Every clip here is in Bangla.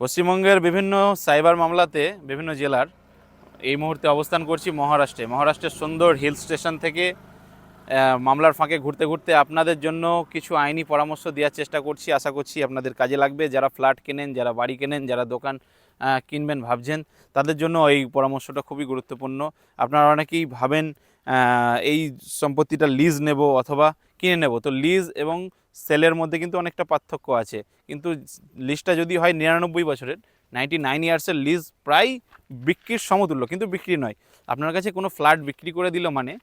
পশ্চিমবঙ্গের বিভিন্ন সাইবার মামলাতে বিভিন্ন জেলার এই মুহূর্তে অবস্থান করছি মহারাষ্ট্রের সুন্দর হিল স্টেশন থেকে মামলার ফাঁকে ঘুরতে ঘুরতে আপনাদের জন্য কিছু আইনি পরামর্শ দেওয়ার চেষ্টা করছি। আশা করছি আপনাদের কাজে লাগবে। যারা ফ্ল্যাট কেনেন, যারা বাড়ি কেনেন, যারা দোকান কিনবেন ভাবছেন, তাদের জন্য এই পরামর্শটা খুবই গুরুত্বপূর্ণ। আপনারা অনেকেই ভাবেন এই সম্পত্তিটা লিজ নেব অথবা কিনে নেব। তো লিজ এবং সেলের মধ্যে কিন্তু অনেকটা পার্থক্য আছে। কিন্তু লিজটা যদি হয় 99 বছরের 99 ইয়ার্সের লিজ, প্রায় বিক্রির সমতুল্য, কিন্তু বিক্রি নয়। আপনার কাছে কোনো ফ্ল্যাট বিক্রি করে দিল মানে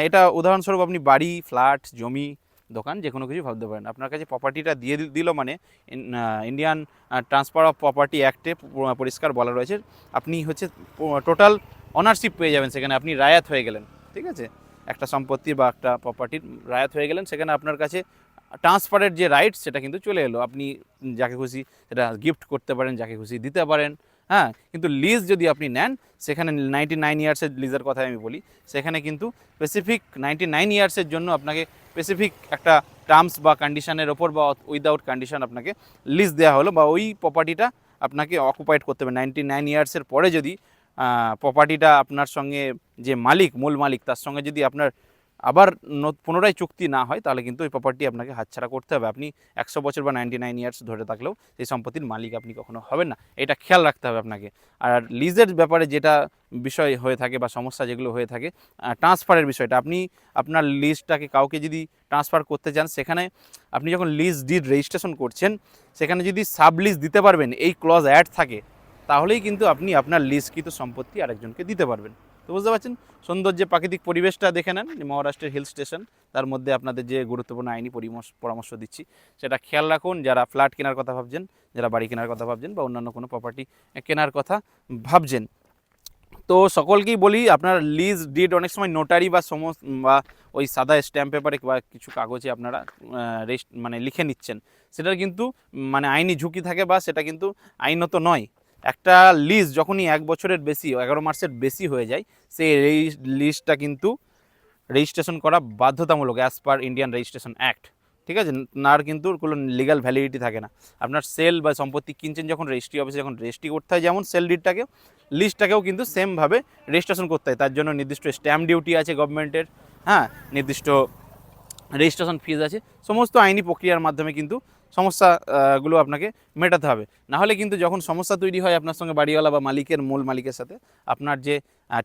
এটা উদাহরণস্বরূপ আপনি বাড়ি, ফ্ল্যাট, জমি, দোকান যে কোনো কিছু ভাবতে পারেন। আপনার কাছে প্রপার্টিটা দিয়ে দিল মানে ইন্ডিয়ান ট্রান্সফার অফ প্রপার্টি অ্যাক্টে পরিষ্কার বলা রয়েছে, আপনি হচ্ছে টোটাল অনারশিপ পেয়ে যাবেন। সেখানে আপনি রায়াত হয়ে গেলেন, ঠিক আছে? একটা সম্পত্তির বা একটা প্রপার্টির রায়াত হয়ে গেলেন। সেখানে আপনার কাছে ট্রান্সফারের যে রাইটস সেটা কিন্তু চলে এলো। আপনি যাকে খুশি সেটা গিফট করতে পারেন, যাকে খুশি দিতে পারেন। হ্যাঁ, কিন্তু লিজ যদি আপনি নেন, সেখানে 99 ইয়ার্সের লিজের কথাই আমি বলি, সেখানে কিন্তু স্পেসিফিক 99 ইয়ার্সের জন্য আপনাকে স্পেসিফিক একটা টার্মস বা কন্ডিশনের ওপর বা উইদাউট কন্ডিশন আপনাকে লিজ দেওয়া হলো, বা ওই প্রপার্টিটা আপনাকে অকুপাইড করতে হবে। 99 ইয়ার্সের পরে যদি প্রপার্টিটা আপনার সঙ্গে যে মালিক, মূল মালিক, তার সঙ্গে যদি আপনার আবার পুনরায় চুক্তি না হয়, তাহলে কিন্তু ওই প্রপার্টি আপনাকে হাতছাড়া করতে হবে। আপনি 100 বছর বা 99 ইয়ার্স ধরে থাকলেও সেই সম্পত্তির মালিক আপনি কখনো হবেন না। এটা খেয়াল রাখতে হবে আপনাকে। আর লিজের ব্যাপারে যেটা বিষয় হয়ে থাকে বা সমস্যা যেগুলো হয়ে থাকে, ট্রান্সফারের বিষয়টা, আপনি আপনার লিজটাকে কাউকে যদি ট্রান্সফার করতে চান, সেখানে আপনি যখন লিজ ডিড রেজিস্ট্রেশন করছেন, সেখানে যদি সাব লিজ দিতে পারবেন, এই ক্লজ অ্যাড থাকে, তাহলেই কিন্তু আপনি আপনার লিজকৃত সম্পত্তি আরেকজনকে দিতে পারবেন। তো বুঝতে পারছেন, সুন্দর যে প্রাকৃতিক পরিবেশটা দেখে নেন, মহারাষ্ট্রের হিল স্টেশন, তার মধ্যে আপনাদের যে গুরুত্বপূর্ণ আইনি পরামর্শ দিচ্ছি, সেটা খেয়াল রাখুন। যারা ফ্ল্যাট কেনার কথা ভাবছেন, যারা বাড়ি কেনার কথা ভাবছেন, বা অন্যান্য কোনো প্রপার্টি কেনার কথা ভাবছেন, তো সকলকেই বলি, আপনার লিজ ডিড অনেক সময় নোটারি বা বা ওই সাদা স্ট্যাম্প পেপারে বা কিছু কাগজে আপনারা মানে লিখে নিচ্ছেন, সেটার কিন্তু মানে আইনি ঝুঁকি থাকে, বা সেটা কিন্তু আইনত নয়। একটা লিজ যখনই 1 বছরের বেশি, 11 মাসের বেশি হয়ে যায়, সেই লিজটা কিন্তু রেজিস্ট্রেশন করা বাধ্যতামূলক as per Indian registration act, ঠিক আছে? আর কিন্তু কোনো লিগাল ভ্যালিডিটি থাকে না। আপনার সেল বা সম্পত্তি কিনছেন যখন, রেজিস্ট্রি অফিসে যখন রেজিস্ট্রি করতে হয়, যেমন সেল ডিডটাকেও, লিস্টটাকেও কিন্তু সেমভাবে রেজিস্ট্রেশন করতে হয়। তার জন্য নির্দিষ্ট স্ট্যাম্প ডিউটি আছে গভর্নমেন্টের, হ্যাঁ, নির্দিষ্ট রেজিস্ট্রেশন ফিজ আছে। সমস্ত আইনি প্রক্রিয়ার মাধ্যমে কিন্তু সমস্যাগুলো আপনাকে মেটাতে হবে। নাহলে কিন্তু যখন সমস্যা তৈরি হয় আপনার সঙ্গে বাড়িওয়ালা বা মালিকের, মূল মালিকের সাথে, আপনার যে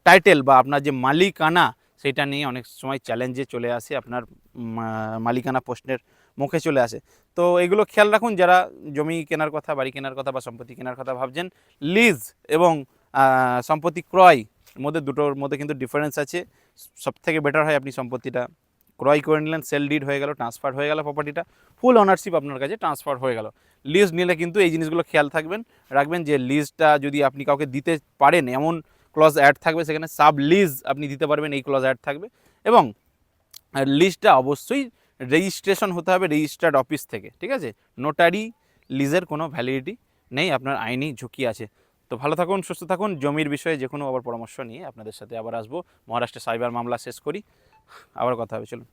টাইটেল বা আপনার যে মালিকানা, সেটা নিয়ে অনেক সময় চ্যালেঞ্জে চলে আসে, আপনার মালিকানা প্রশ্নের মুখে চলে আসে। তো এগুলো খেয়াল রাখুন। যারা জমি কেনার কথা, বাড়ি কেনার কথা বা সম্পত্তি কেনার কথা ভাবছেন, লিজ এবং সম্পত্তি ক্রয় মধ্যে, দুটোর মধ্যে কিন্তু ডিফারেন্স আছে। সবথেকে বেটার হয় আপনি সম্পত্তিটা ক্রয় করে নিলেন, সেল ডিড হয়ে গেল, ট্রান্সফার হয়ে গেল, প্রপার্টিটা ফুল অনারশিপ আপনার কাছে ট্রান্সফার হয়ে গেল। লিজ নিলে কিন্তু এই জিনিসগুলো খেয়াল রাখবেন যে লিজটা যদি আপনি কাউকে দিতে পারেন, এমন ক্লজ অ্যাড থাকবে, সেখানে সাব লিজ আপনি দিতে পারবেন, এই ক্লজ অ্যাড থাকবে। এবং লিজটা অবশ্যই রেজিস্ট্রেশন হতে হবে রেজিস্টার্ড অফিস থেকে, ঠিক আছে? নোটারি লিজের কোনো ভ্যালিডিটি নেই, আপনার আইনি ঝুঁকি আছে। তো ভালো থাকুন, সুস্থ থাকুন। জমির বিষয়ে যে কোনো আবার পরামর্শ নিয়ে আপনাদের সাথে আবার আসবো। মহারাষ্ট্রে সাইবার মামলা শেষ করি, আবার কথা হবে, চলুন।